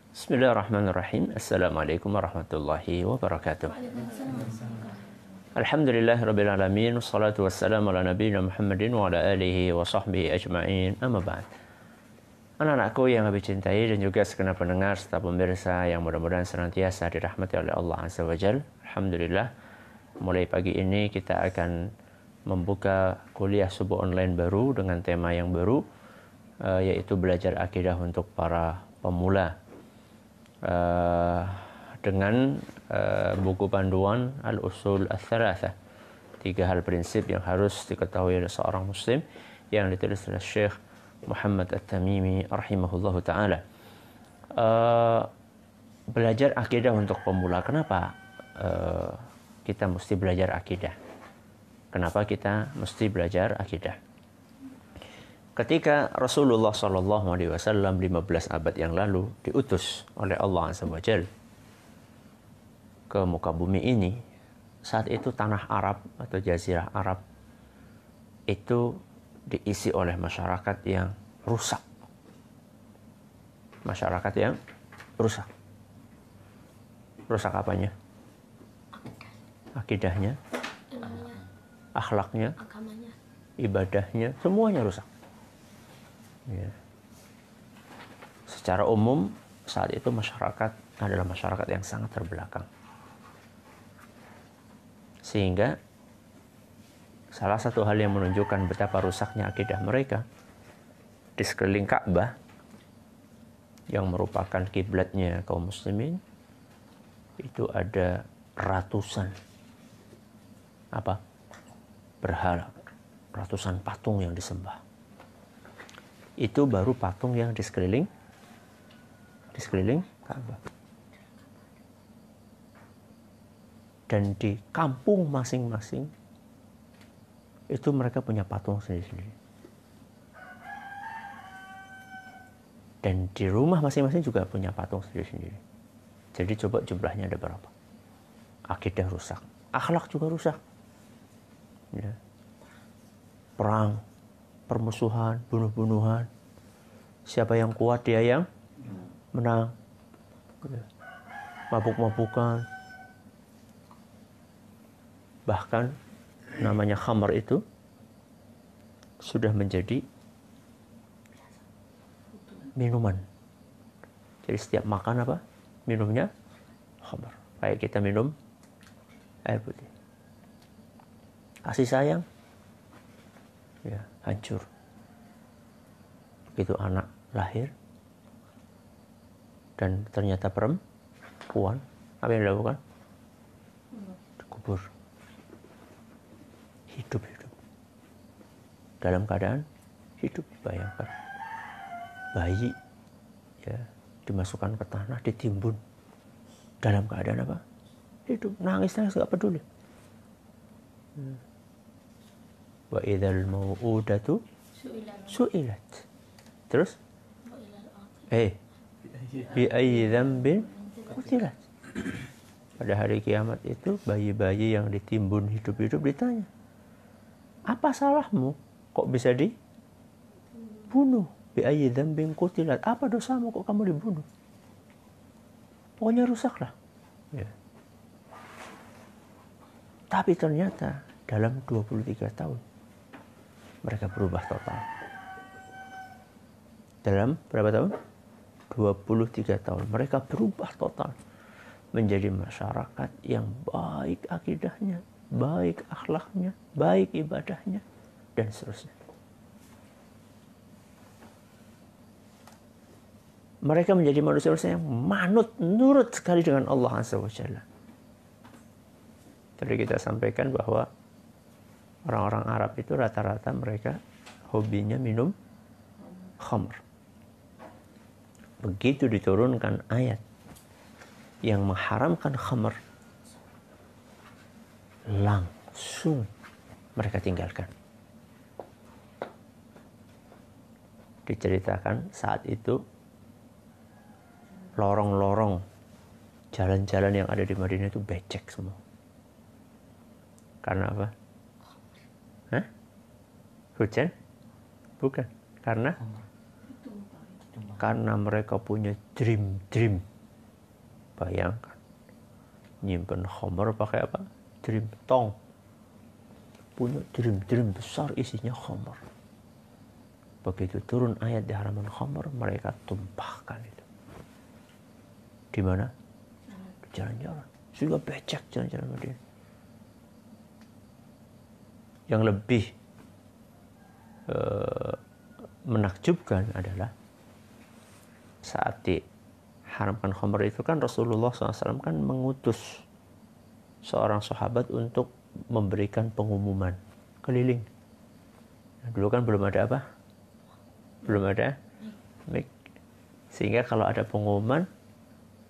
Bismillahirrahmanirrahim. Assalamualaikum warahmatullahi wabarakatuh. Alhamdulillahirabbil alamin, wassalatu wassalamu ala nabiyina Muhammadin wa ala alihi wa sahbihi ajma'in. Amma ba'd. Anak-anakku yang kami cintai dan juga segenap pendengar serta pemirsa yang mudah-mudahan senantiasa dirahmati oleh Allah Azza wa Jalla. Alhamdulillah, mulai pagi ini kita akan membuka kuliah subuh online baru dengan tema yang baru, yaitu belajar akidah untuk para pemula. Dengan buku panduan Al-Usul Ats-Tsalatsah, 3 hal prinsip yang harus diketahui oleh seorang muslim, yang ditulis oleh Syekh Muhammad At-Tamimi rahimahullahu taala. Belajar akidah untuk pemula. Kenapa kita mesti belajar akidah? Kenapa kita mesti belajar akidah? Ketika Rasulullah SAW 15 abad yang lalu diutus oleh Allah Azza wa Jalla ke muka bumi ini, saat itu tanah Arab atau Jazirah Arab itu diisi oleh masyarakat yang rusak. Masyarakat yang rusak. Rusak apanya? Akidahnya, akhlaknya, ibadahnya, semuanya rusak. Ya. Secara umum saat itu masyarakat adalah masyarakat yang sangat terbelakang, sehingga salah satu hal yang menunjukkan betapa rusaknya akidah mereka, di sekeliling Ka'bah yang merupakan kiblatnya kaum muslimin itu ada ratusan berhala, ratusan patung yang disembah. Itu baru patung yang di sekeliling Ka'bah. Dan di kampung masing-masing itu mereka punya patung sendiri-sendiri. Dan di rumah masing-masing juga punya patung sendiri-sendiri. Jadi coba jumlahnya ada berapa? Akidah rusak, akhlak juga rusak. Ya. Perang, permusuhan, bunuh-bunuhan. Siapa yang kuat dia yang menang. Mabuk-mabukan. Bahkan namanya khamar itu sudah menjadi minuman. Jadi setiap makan minumnya khamar. Kayak kita minum air putih. Kasih sayang, ya hancur. Begitu anak lahir dan ternyata perempuan, apa yang dilakukan? Dikubur. Hidup dalam keadaan hidup. Bayangkan bayi ya dimasukkan ke tanah, ditimbun dalam keadaan hidup, nangis gak peduli. Wa idzal mau'udatu su'ilat. Terus bi ayyi dzambin qutilat. Pada hari kiamat itu bayi-bayi yang ditimbun hidup-hidup ditanya, apa salahmu kok bisa dibunuh? Bi ayyi dzambin qutilat. Apa dosamu kok kamu dibunuh? Pokoknya rusaklah. Ya. Tapi ternyata dalam 23 tahun mereka berubah total. Dalam berapa tahun? 23 tahun. Mereka berubah total menjadi masyarakat yang baik akidahnya, baik akhlaknya, baik ibadahnya, dan seterusnya. Mereka menjadi manusia-manusia yang nurut sekali dengan Allah Azza wa Jalla. Tadi kita sampaikan bahwa orang-orang Arab itu rata-rata mereka hobinya minum khamr. Begitu diturunkan ayat yang mengharamkan khamr, langsung mereka tinggalkan. Diceritakan saat itu lorong-lorong jalan-jalan yang ada di Madinah itu becek semua. Karena apa? Hujan? Bukan. Karena Karena mereka punya dream. Bayangkan, nyimpen khamar pakai apa? Dream tong. Punya dream besar isinya khamar. Begitu turun ayat diharamkan khamar, mereka tumpahkan itu. Di mana? Di jalan-jalan. Juga becek jalan-jalan Madinah. Yang lebih menakjubkan adalah saat diharamkan khamar itu kan Rasulullah SAW kan mengutus seorang sahabat untuk memberikan pengumuman keliling. Nah, dulu kan belum ada apa? Belum ada mic. Sehingga kalau ada pengumuman,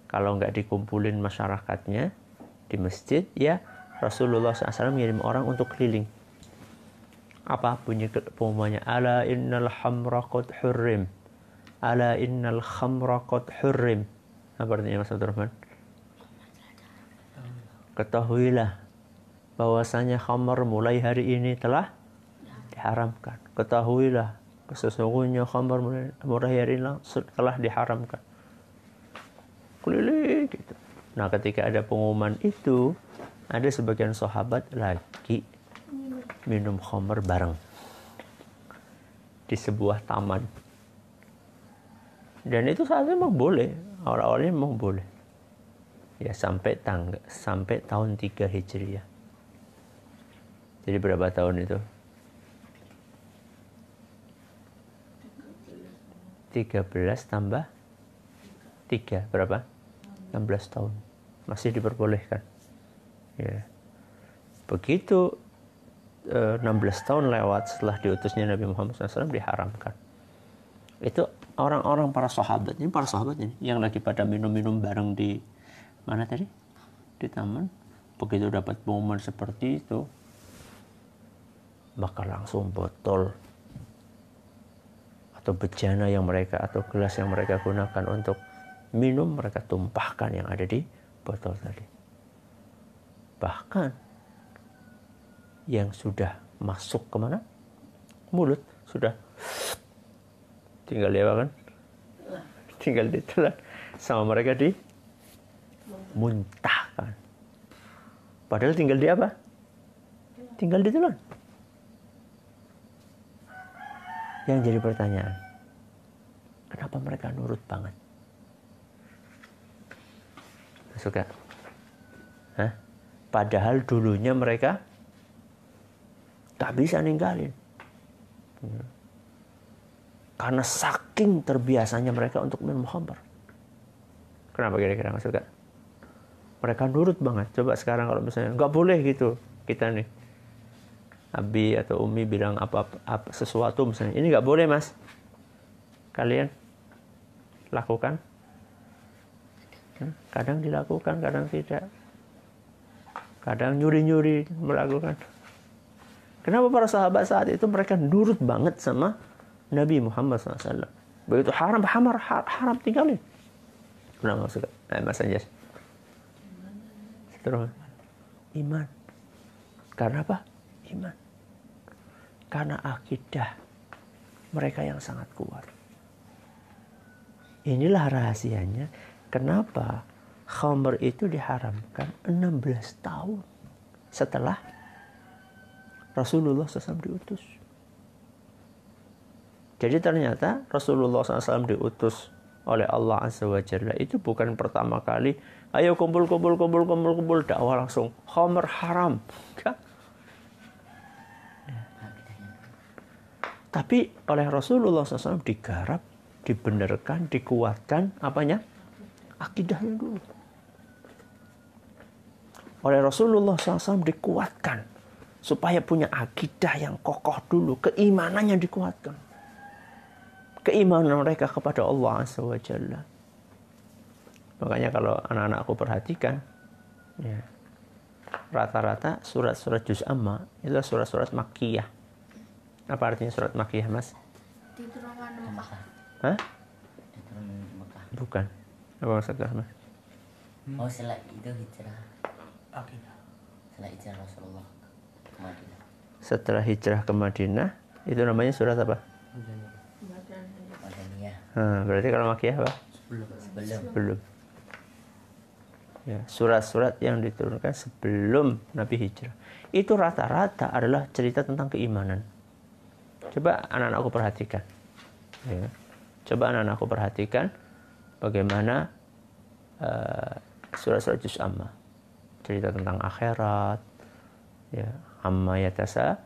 kalau nggak dikumpulin masyarakatnya di masjid, ya Rasulullah SAW mengirim orang untuk keliling. Apa bunyi pengumumannya? Ala innal khamra qad hurrim. Ala innal khamra qad hurrim. Apa artinya Mas Abdurrahman? Ketahuilah bahwasanya khamar mulai hari ini telah diharamkan. Ketahuilah sesungguhnya khamar mulai hari ini telah diharamkan. Keliling gitu. Nah, ketika ada pengumuman itu, ada sebagian sahabat lagi minum khamar bareng di sebuah taman. Dan itu saat itu memang boleh, awal-awalnya memang boleh. Ya sampai tahun 3 Hijriah. Jadi berapa tahun itu? 13 tambah 3 berapa? 16 tahun. Masih diperbolehkan. Ya. Begitu 16 tahun lewat setelah diutusnya Nabi Muhammad SAW diharamkan. Itu orang-orang para sahabat ini yang lagi pada minum-minum bareng di mana tadi? Di taman. Begitu dapat pengumuman seperti itu, maka langsung botol atau bejana yang mereka atau gelas yang mereka gunakan untuk minum mereka tumpahkan yang ada di botol tadi. Bahkan yang sudah masuk kemana? Mulut sudah tinggal dia kan? Tinggal ditelan sama mereka dimuntahkan. Padahal tinggal di apa? Tinggal ditelan. Yang jadi pertanyaan, kenapa mereka nurut banget? Suka? Hah? Padahal dulunya mereka tak bisa ninggalin. Karena saking terbiasanya mereka untuk minum khamar. Kenapa kira-kira Mas Suka? Mereka nurut banget. Coba sekarang kalau misalnya nggak boleh gitu, kita nih Abi atau Umi bilang apa sesuatu misalnya, ini nggak boleh Mas, kalian lakukan? Kadang dilakukan, kadang tidak. Kadang nyuri-nyuri melakukan. Kenapa para sahabat saat itu mereka nurut banget sama Nabi Muhammad SAW? Begitu haram tinggalin. Kenapa Mas? Mas Anjas? Terus iman. Karena apa? Iman. Karena akidah mereka yang sangat kuat. Inilah rahasianya kenapa khamr itu diharamkan 16 tahun setelah Rasulullah SAW diutus. Jadi ternyata Rasulullah SAW diutus oleh Allah Azza wa Jalla itu bukan pertama kali ayo kumpul dakwah langsung khamr haram. Enggak. Tapi oleh Rasulullah SAW digarap, dibenarkan, dikuatkan apanya? Akidahnya dulu. Oleh Rasulullah SAW dikuatkan supaya punya akidah yang kokoh dulu, keimanannya dikuatkan. Keimanan mereka kepada Allah Azza wa Jalla. Makanya kalau anak-anakku perhatikan, ya, rata-rata surat-surat juz amma itu surat-surat makkiyah. Apa artinya surat makkiyah, Mas? Diturunkan Mekah. Hah? Diturunkan Mekah. Bukan. Apa maksudnya, Mas? Oh, setelah itu hijrah. Akidah. Setelah hijrah Rasulullah ke Madinah. Setelah hijrah ke Madinah, itu namanya surat apa? Madaniyah. Ya, Berarti kalau Makkiyah apa? sebelum. Belum. Ya, surat-surat yang diturunkan sebelum Nabi hijrah itu rata-rata adalah cerita tentang keimanan. Coba anak-anakku perhatikan. Ya. Coba anak-anakku perhatikan bagaimana surat-surat juz amma. Cerita tentang akhirat. Ya, amma yatasa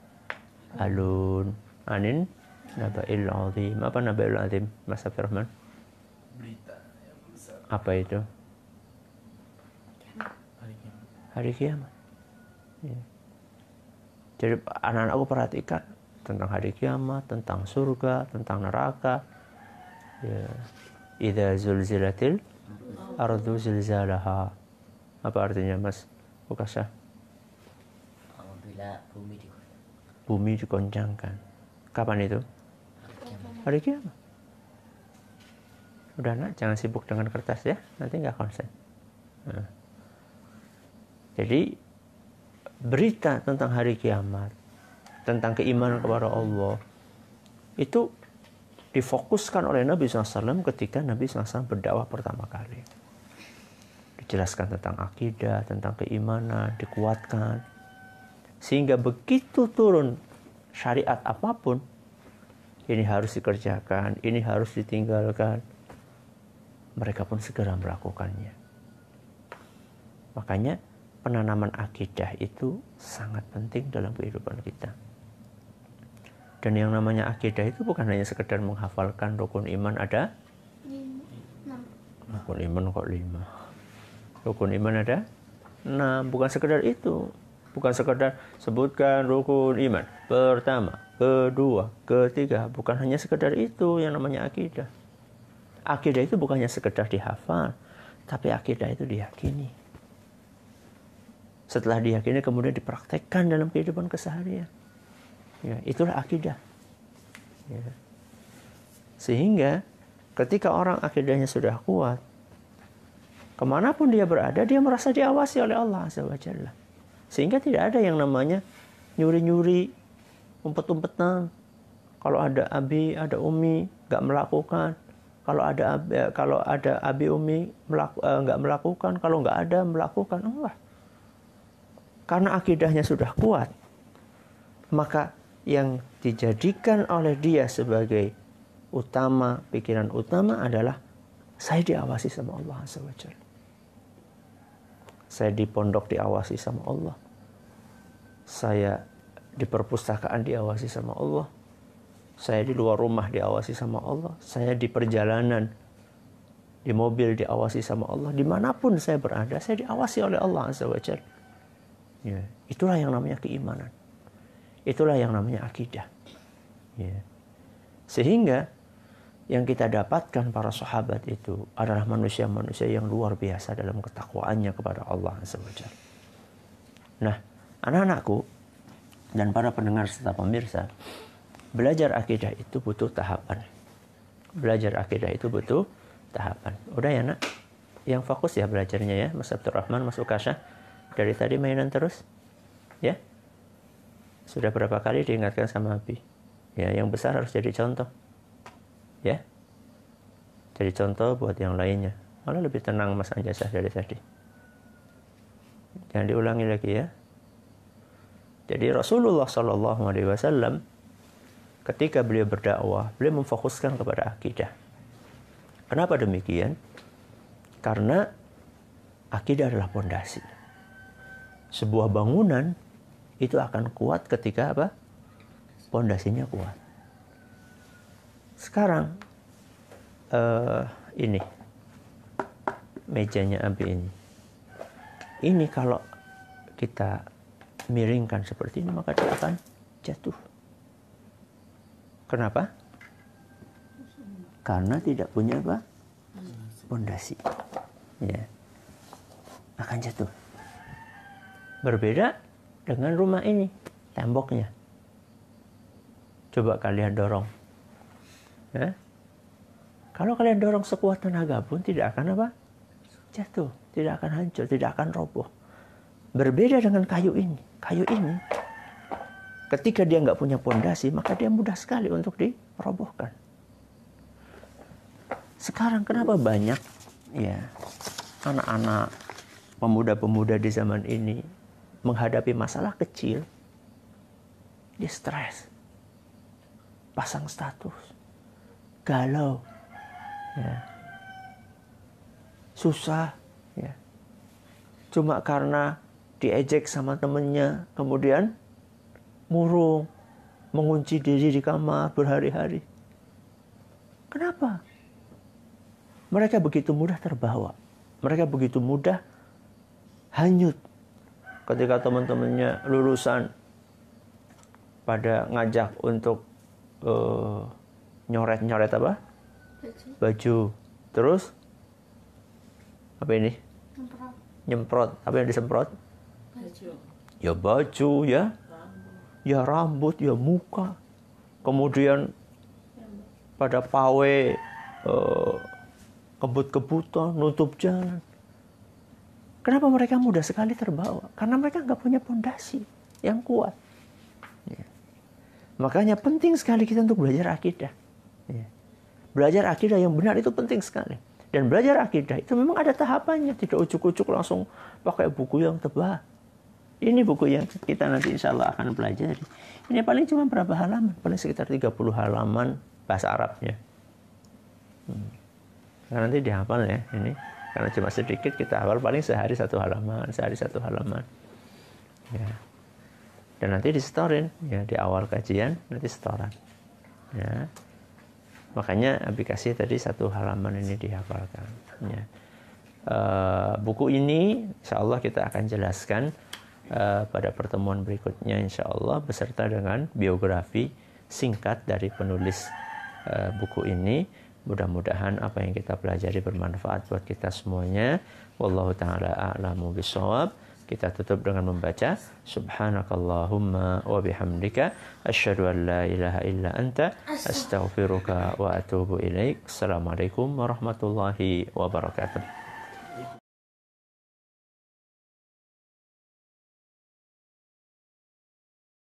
alun anin naba'il azim. Apa naba'il azim, Mas Abdurrahman? Berita yang besar Apa itu? hari kiamat. Hari kiamat. Ya. Jadi anak-anakku perhatikan tentang hari kiamat, tentang surga, tentang neraka. Ya. Idza zulzilatil ardu zilzalaha. Apa artinya, Mas Bukasha? Apabila bumi Bumi digoncangkan. Kapan itu? Hari kiamat. Udah nak, jangan sibuk dengan kertas ya, nanti nggak konsen. Nah. Jadi berita tentang hari kiamat, tentang keimanan kepada Allah, itu difokuskan oleh Nabi SAW ketika Nabi SAW berdakwah pertama kali. Dijelaskan tentang akidah, tentang keimanan, dikuatkan. Sehingga begitu turun syariat apapun, ini harus dikerjakan, ini harus ditinggalkan, mereka pun segera melakukannya. Makanya penanaman akidah itu sangat penting dalam kehidupan kita. Dan yang namanya akidah itu bukan hanya sekedar menghafalkan rukun iman ada 6. rukun iman kok 5. Rukun iman ada 6. Bukan sekedar itu. Bukan sekedar sebutkan rukun iman pertama, kedua, ketiga. Bukan hanya sekedar itu yang namanya akidah. Akidah itu bukan hanya sekedar dihafal, tapi akidah itu diyakini. Setelah diyakini kemudian dipraktekkan dalam kehidupan keseharian. Ya, itulah akidah. Ya. Sehingga ketika orang akidahnya sudah kuat, kemanapun dia berada, dia merasa diawasi oleh Allah Azza wa Jalla. Sehingga tidak ada yang namanya nyuri-nyuri, umpet-umpetan. Kalau ada abi, ada umi, nggak melakukan. Kalau ada abi, umi nggak melakukan. Kalau nggak ada, melakukan. Enggak. Karena akidahnya sudah kuat, maka yang dijadikan oleh dia sebagai utama, pikiran utama adalah saya diawasi sama Allah Azza wa Jalla. Saya di pondok diawasi sama Allah. Saya di perpustakaan diawasi sama Allah. Saya di luar rumah diawasi sama Allah. Saya di perjalanan, di mobil diawasi sama Allah. Dimanapun saya berada, saya diawasi oleh Allah Azza wa Jalla. Ya, itulah yang namanya keimanan. Itulah yang namanya akidah. Ya. Sehingga yang kita dapatkan para sahabat itu adalah manusia-manusia yang luar biasa dalam ketakwaannya kepada Allah Azza wa Jalla. Nah, anak-anakku dan para pendengar serta pemirsa, belajar akidah itu butuh tahapan. Belajar akidah itu butuh tahapan. Udah ya nak? Yang fokus ya belajarnya ya, Mas Abdurrahman, Mas Ukasha. Dari tadi mainan terus, ya. Sudah berapa kali diingatkan sama Abi. Ya, yang besar harus jadi contoh, ya. Jadi contoh buat yang lainnya. Malah lebih tenang Mas Anjasah dari tadi. Jangan diulangi lagi ya. Jadi Rasulullah SAW ketika beliau berdakwah, beliau memfokuskan kepada akidah. Kenapa demikian? Karena akidah adalah pondasi. Sebuah bangunan itu akan kuat ketika apa? Pondasinya kuat. Sekarang ini mejanya Abi ini. Ini kalau kita miringkan seperti ini maka dia akan jatuh. Kenapa? Karena tidak punya apa? Pondasi. Ya. Akan jatuh. Berbeda dengan rumah ini, temboknya. Coba kalian dorong. Ya. Kalau kalian dorong sekuat tenaga pun tidak akan apa? Jatuh, tidak akan hancur, tidak akan roboh. Berbeda dengan kayu ini. Kayu ini, ketika dia nggak punya pondasi, maka dia mudah sekali untuk dirobohkan. Sekarang kenapa banyak ya anak-anak, pemuda-pemuda di zaman ini menghadapi masalah kecil, dia stres, pasang status, galau, ya, susah, ya, cuma karena diejek sama temennya, kemudian murung, mengunci diri di kamar berhari-hari. Kenapa? Mereka begitu mudah terbawa. Mereka begitu mudah hanyut. Ketika teman-temannya lulusan pada ngajak untuk nyoret-nyoret apa? Baju. Terus apa ini? Nyemprot. Apa yang disemprot? Baju. Ya baju, ya. Ya rambut, ya muka. Kemudian pada pawe kebut-kebutan, nutup jalan. Kenapa mereka mudah sekali terbawa? Karena mereka nggak punya pondasi yang kuat. Ya. Makanya penting sekali kita untuk belajar akidah. Ya. Belajar akidah yang benar itu penting sekali. Dan belajar akidah itu memang ada tahapannya. Tidak ujuk-ujuk langsung pakai buku yang tebal. Ini buku yang kita nanti insya Allah akan pelajari. Ini paling cuma berapa halaman? Paling sekitar 30 halaman bahasa Arabnya. Karena nanti dihafal ya ini. Karena cuma sedikit kita hafal paling sehari satu halaman. Ya. Dan nanti disetorin ya di awal kajian nanti setoran. Ya. Makanya aplikasi tadi 1 halaman ini dihafalkan. Ya. Buku ini insya Allah kita akan jelaskan pada pertemuan berikutnya insya Allah beserta dengan biografi singkat dari penulis buku ini. Mudah-mudahan apa yang kita pelajari bermanfaat buat kita semuanya. Wallahu ta'ala a'lamu bishawab. Kita tutup dengan membaca Subhanakallahumma wa bihamdika asyhadu an la ilaha illa anta astaghfiruka wa atubu ilaik. Assalamualaikum warahmatullahi wabarakatuh.